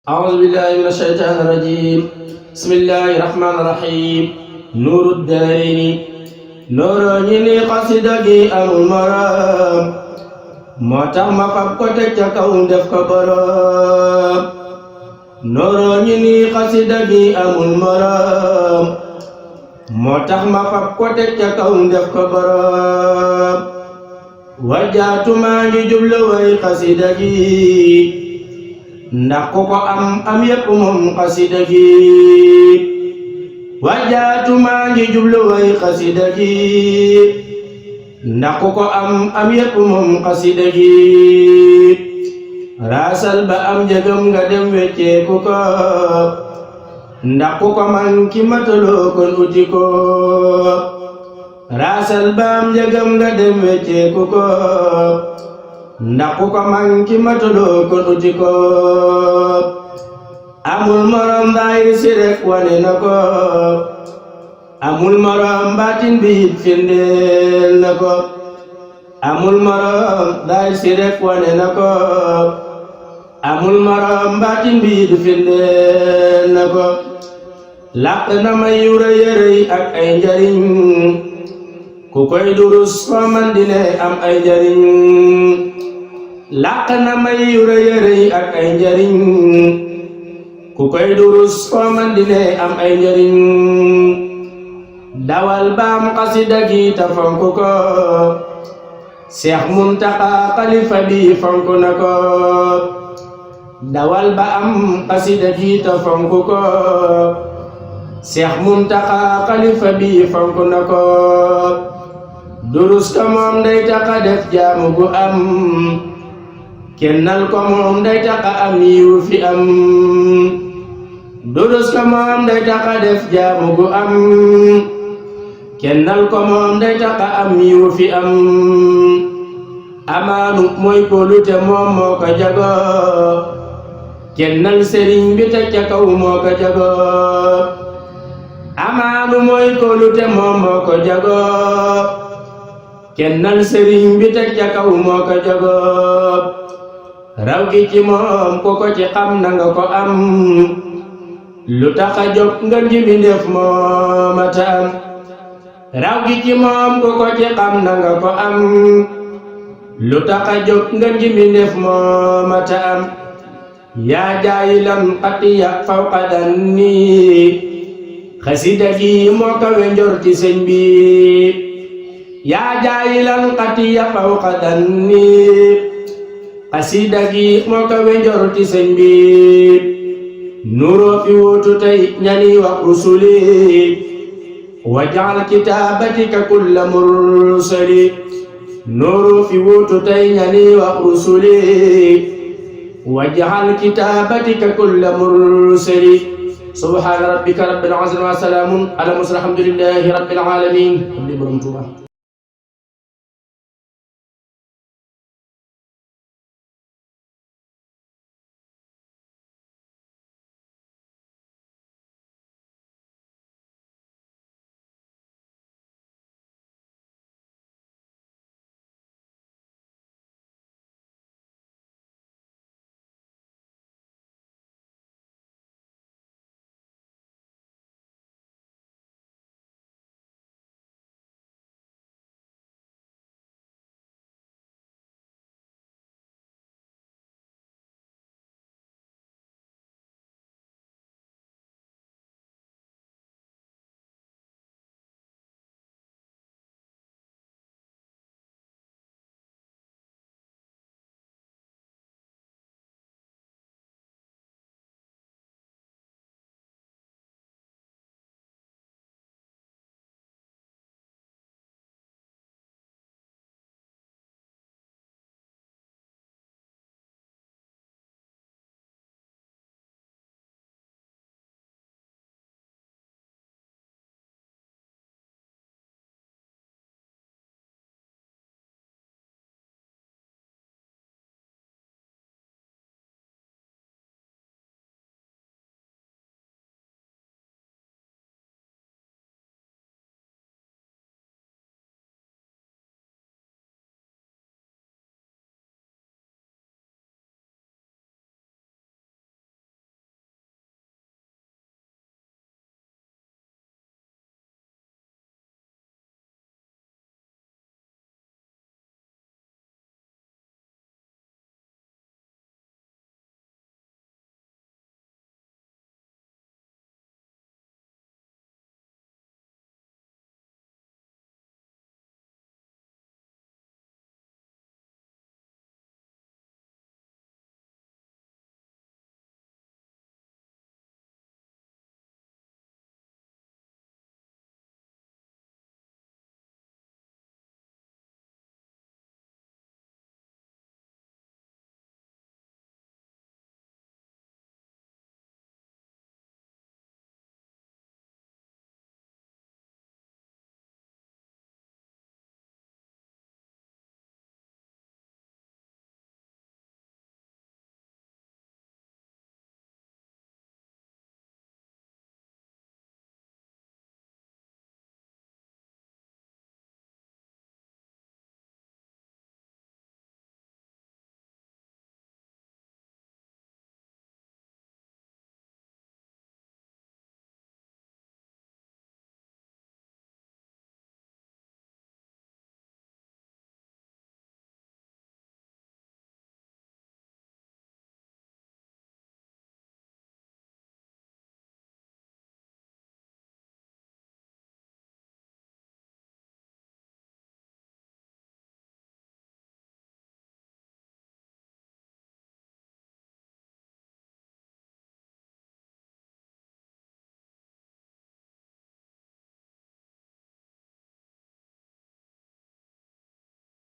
أعوذ بالله من الشيطان الرجيم بسم الله الرحمن الرحيم نور الدارين نور ñini xasida gi amul morom moo tax ma fab ko teg ca kaw def ko borom nooro ñini xasida gi amul morom moo tax ma fab ko teg ca kaw def ko borom wajaatu maa ngi jublu way xasida gi ndax ku ko am yépp moom xasida gi wajaatu maa ngi jublu way xasida gi ndax ku ko am yépp moom xasida gi raasal ba am njëgam nga dem wecceeku ko ndax ku ko man ki mataloo kon uti ko raasal ba am njëgam nga dem wecceeku ko ndax ku ko man ki mataloo kon uti ko amul morom daayir si rek wane na ko amul morom baatin bi it firndeel na ko amul morom daayir si rek wane na ko amul morom baatin bi it firndeel na ko làq na may yu rëy rëy ak ay njariñ ku koy durus foo man dine am ay njariñ làq na may yu rëy rëy ak ay njariñ ku koy durus foo man dine am ay njariñ dawal baam xasida gi ta fonk ko Seex Muntaxa xalifa bi fonk na ko dawal ba am xasida gi ta fonk ko Seex Muntaxa xalifa bi fonk na ko durus ko moom day taxa def jaamu gu am kennal ko moom day taxa am yiw fi am durus ko moom day taxa def jaamu gu am kennal ko moom day taxa am yiw fi am amaanu mooy kóolute moom moo ko jago kennal sëriñ bi teg ca kaw moo ko jago amaanu mooy kóolute moom moo ko jago kennal sëriñ bi teg ca kaw moo ko jago raw gi ci moom ku ko ci xam na nga ko am lu tax a jóg nga njimi def moomata am raw gi ci moom ku ko ci xam na nga ko am lu tax a jóg nga njimi def moomata am yaa jaayilan xatiya fawqa danni xasida gi moo ko we njorti sëñ bi yaa jaayilan xatiya fawqa danni xasida gi moo ko we njorti sëñ bi nuuroo fi wuutu tey ñani wax rusuli wajaal kitaabatika kulla mursali nuuroo fi wuutu tey ñani wax rusuli wajaal kitaabatika kulla mursali subhaana rabbika rabbil izzati wa salaamun ala mursalin alhamdulillahi rabbil aalamiin